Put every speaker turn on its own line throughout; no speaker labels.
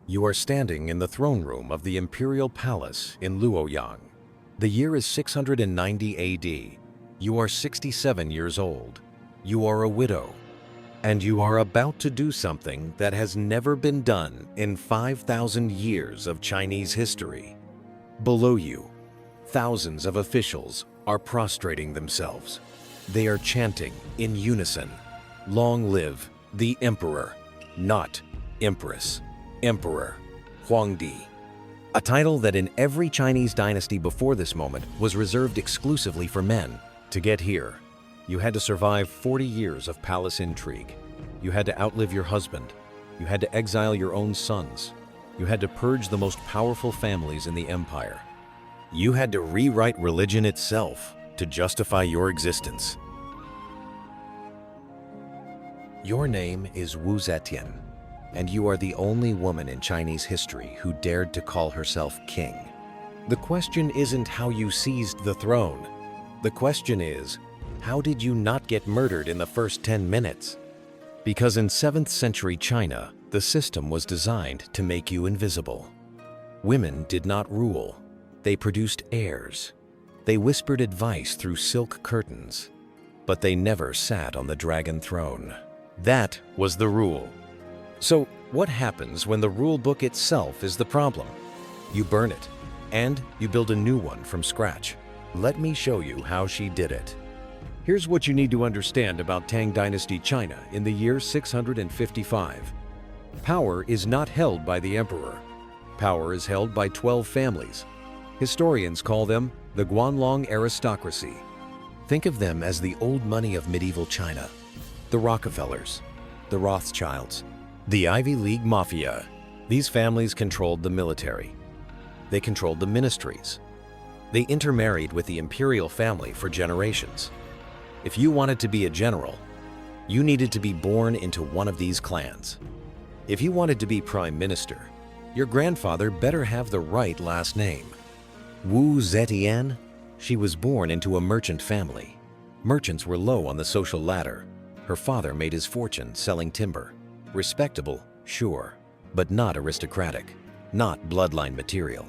You are standing in the throne room of the Imperial Palace in Luoyang. The year is 690 AD. You are 67 years old. You are a widow. And you are about to do something that has never been done in 5,000 years of Chinese history. Below you, thousands of officials are prostrating themselves. They are chanting in unison, "Long live the Emperor," not Empress. Emperor, Huangdi. A title that in every Chinese dynasty before this moment was reserved exclusively for men. To get here, you had to survive 40 years of palace intrigue. You had to outlive your husband. You had to exile your own sons. You had to purge the most powerful families in the empire. You had to rewrite religion itself to justify your existence. Your name is Zetian, and you are the only woman in Chinese history who dared to call herself king. The question isn't how you seized the throne. The question is, how did you not get murdered in the first 10 minutes? Because in 7th century China, the system was designed to make you invisible. Women did not rule. They produced heirs. They whispered advice through silk curtains. But they never sat on the dragon throne. That was the rule. So, what happens when the rule book itself is the problem? You burn it, and you build a new one from scratch. Let me show you how she did it. Here's what you need to understand about Tang Dynasty China in the year 655. Power is not held by the emperor. Power is held by 12 families. Historians call them the Guanlong aristocracy. Think of them as the old money of medieval China. The Rockefellers, the Rothschilds, the Ivy League Mafia. These families controlled the military. They controlled the ministries. They intermarried with the imperial family for generations. If you wanted to be a general, you needed to be born into one of these clans. If you wanted to be prime minister, your grandfather better have the right last name. Zetian, she was born into a merchant family. Merchants were low on the social ladder. Her father made his fortune selling timber. Respectable, sure, but not aristocratic, not bloodline material.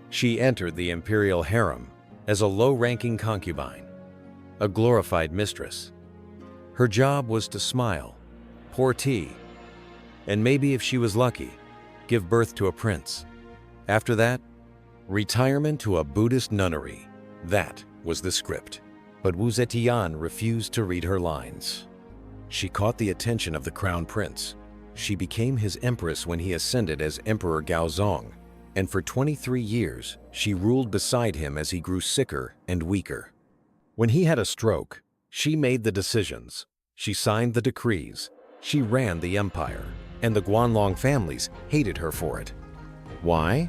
She entered the imperial harem as a low-ranking concubine, a glorified mistress. Her job was to smile, pour tea, and maybe if she was lucky, give birth to a prince. After that, retirement to a Buddhist nunnery. That was the script. But Wu Zetian refused to read her lines. She caught the attention of the crown prince. She became his empress when he ascended as Emperor Gaozong, and for 23 years, she ruled beside him as he grew sicker and weaker. When he had a stroke, she made the decisions. She signed the decrees. She ran the empire, and the Guanlong families hated her for it. Why?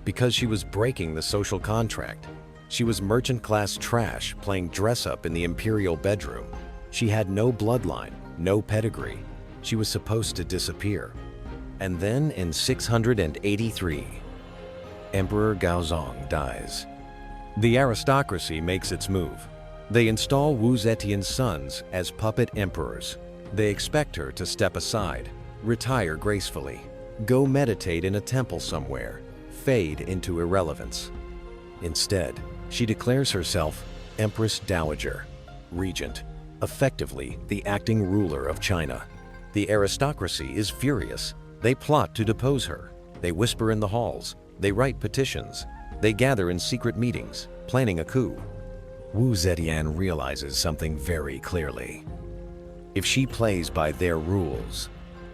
Because she was breaking the social contract. She was merchant-class trash playing dress-up in the imperial bedroom. She had no bloodline, no pedigree. She was supposed to disappear. And then in 683, Emperor Gaozong dies. The aristocracy makes its move. They install Wu Zetian's sons as puppet emperors. They expect her to step aside, retire gracefully, go meditate in a temple somewhere, fade into irrelevance. Instead, she declares herself Empress Dowager, Regent, effectively the acting ruler of China. The aristocracy is furious. They plot to depose her. They whisper in the halls. They write petitions. They gather in secret meetings, planning a coup. Wu Zetian realizes something very clearly. If she plays by their rules,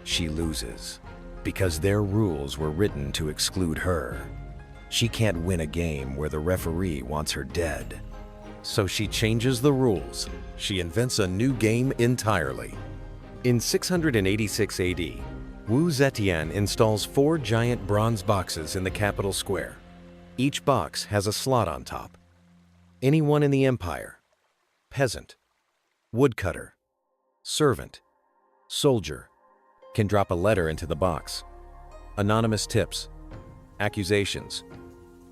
she loses. Because their rules were written to exclude her. She can't win a game where the referee wants her dead. So she changes the rules. She invents a new game entirely. In 686 AD, Wu Zetian installs 4 giant bronze boxes in the capital square. Each box has a slot on top. Anyone in the empire, peasant, woodcutter, servant, soldier, can drop a letter into the box. Anonymous tips, accusations,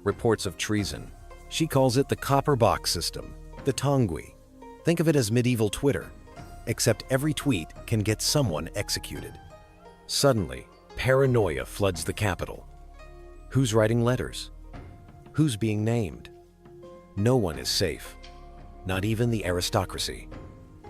reports of treason. She calls it the copper box system, the Tongui. Think of it as medieval Twitter, except every tweet can get someone executed. Suddenly, Paranoia floods the capital. Who's writing letters? Who's being named? No one is safe, not even the aristocracy.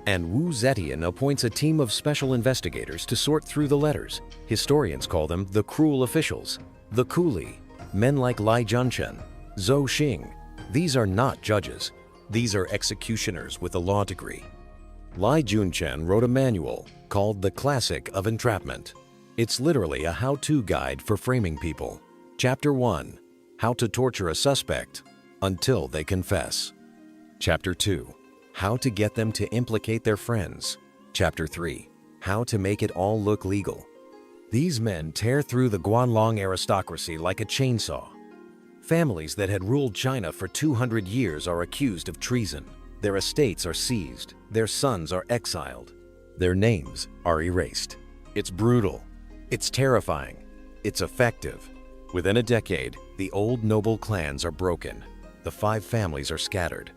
And Wu Zetian appoints a team of special investigators to sort through the letters. Historians call them the cruel officials, the coolie, men like Lai Junchen, Zhou Xing. These are not judges. These are executioners with a law degree. Lai Junchen wrote a manual called The Classic of Entrapment. It's literally a how-to guide for framing people. Chapter 1. How to torture a suspect until they confess. Chapter 2. How to get them to implicate their friends. Chapter 3. How to make it all look legal. These men tear through the Guanlong aristocracy like a chainsaw. Families that had ruled China for 200 years are accused of treason. Their estates are seized. Their sons are exiled. Their names are erased. It's brutal. It's terrifying. It's effective. Within a decade, the old noble clans are broken. The 5 families are scattered.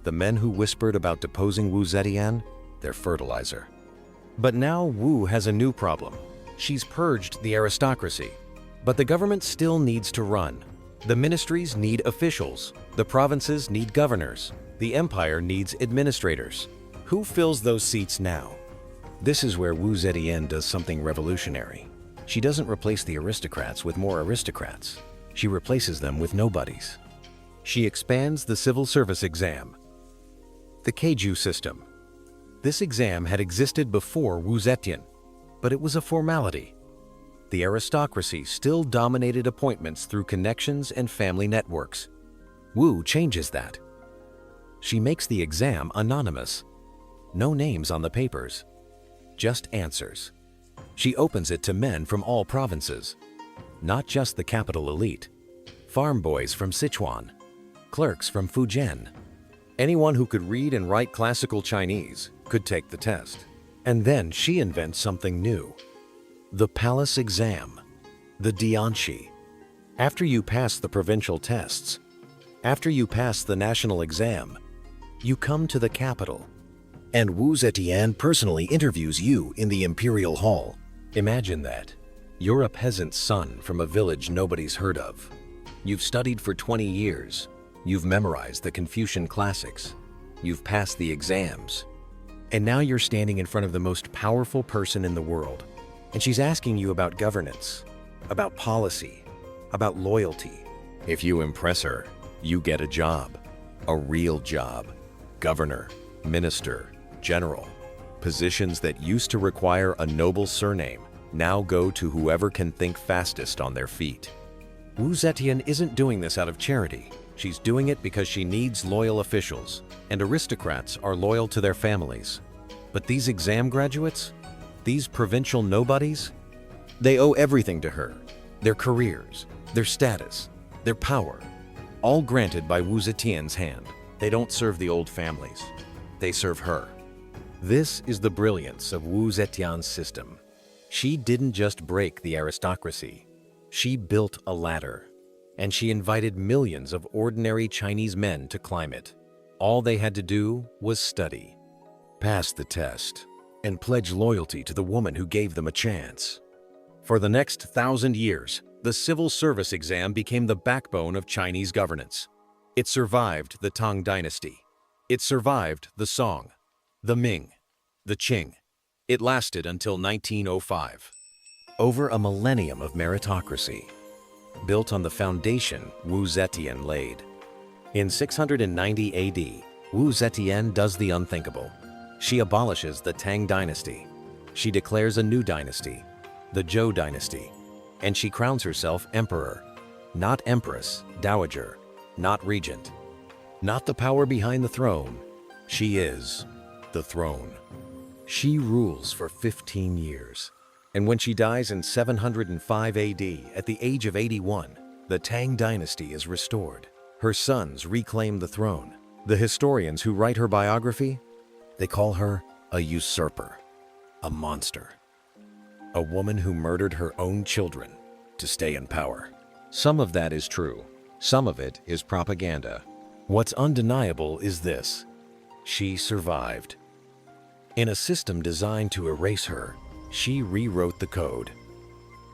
The men who whispered about deposing Wu Zetian, they're fertilizer. But now Wu has a new problem. She's purged the aristocracy. But the government still needs to run. The ministries need officials. The provinces need governors. The empire needs administrators. Who fills those seats now? This is where Wu Zetian does something revolutionary. She doesn't replace the aristocrats with more aristocrats. She replaces them with nobodies. She expands the civil service exam, the Keiju system. This exam had existed before Wu Zetian, but it was a formality. The aristocracy still dominated appointments through connections and family networks. Wu changes that. She makes the exam anonymous. No names on the papers, just answers. She opens it to men from all provinces, not just the capital elite. Farm boys from Sichuan, clerks from Fujian. Anyone who could read and write classical Chinese could take the test. And then she invents something new. The palace exam, the Dianshi. After you pass the provincial tests, after you pass the national exam, you come to the capital. And Wu Zetian personally interviews you in the imperial hall. Imagine that. You're a peasant's son from a village nobody's heard of. You've studied for 20 years. You've memorized the Confucian classics. You've passed the exams. And now you're standing in front of the most powerful person in the world. And she's asking you about governance, about policy, about loyalty. If you impress her, you get a job. A real job. Governor, minister, general. Positions that used to require a noble surname now go to whoever can think fastest on their feet. Wu Zetian isn't doing this out of charity. She's doing it because she needs loyal officials, and aristocrats are loyal to their families. But these exam graduates, these provincial nobodies, they owe everything to her. Their careers, their status, their power, all granted by Wu Zetian's hand. They don't serve the old families. They serve her. This is the brilliance of Wu Zetian's system. She didn't just break the aristocracy. She built a ladder. And she invited millions of ordinary Chinese men to climb it. All they had to do was study, pass the test, and pledge loyalty to the woman who gave them a chance. For the next 1,000 years, the civil service exam became the backbone of Chinese governance. It survived the Tang Dynasty. It survived the Song, the Ming, the Qing. It lasted until 1905. Over a millennium of meritocracy, built on the foundation Wu Zetian laid. In 690 AD, Wu Zetian does the unthinkable. She abolishes the Tang Dynasty. She declares a new dynasty, the Zhou Dynasty, and she crowns herself emperor, not empress, dowager, not regent, not the power behind the throne. She is the throne. She rules for 15 years. And when she dies in 705 AD at the age of 81, the Tang Dynasty is restored. Her sons reclaim the throne. The historians who write her biography, they call her a usurper, a monster, a woman who murdered her own children to stay in power. Some of that is true. Some of it is propaganda. What's undeniable is this: she survived. In a system designed to erase her, she rewrote the code.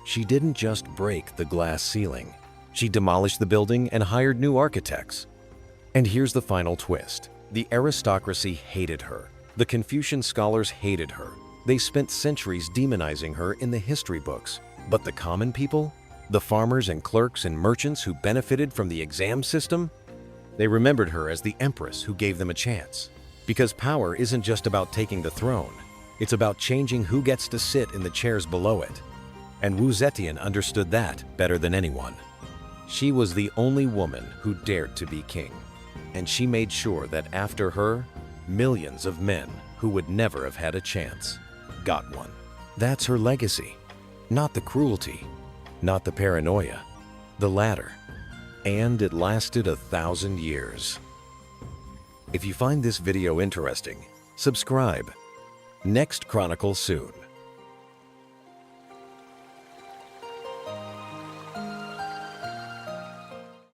She didn't just break the glass ceiling. She demolished the building and hired new architects. And here's the final twist. The aristocracy hated her. The Confucian scholars hated her. They spent centuries demonizing her in the history books. But the common people, the farmers and clerks and merchants who benefited from the exam system, they remembered her as the empress who gave them a chance. Because power isn't just about taking the throne. It's about changing who gets to sit in the chairs below it. And Wu Zetian understood that better than anyone. She was the only woman who dared to be king. And she made sure that after her, millions of men who would never have had a chance got one. That's her legacy. Not the cruelty, not the paranoia, the latter. And it lasted 1,000 years. If you find this video interesting, subscribe. Next Chronicle soon.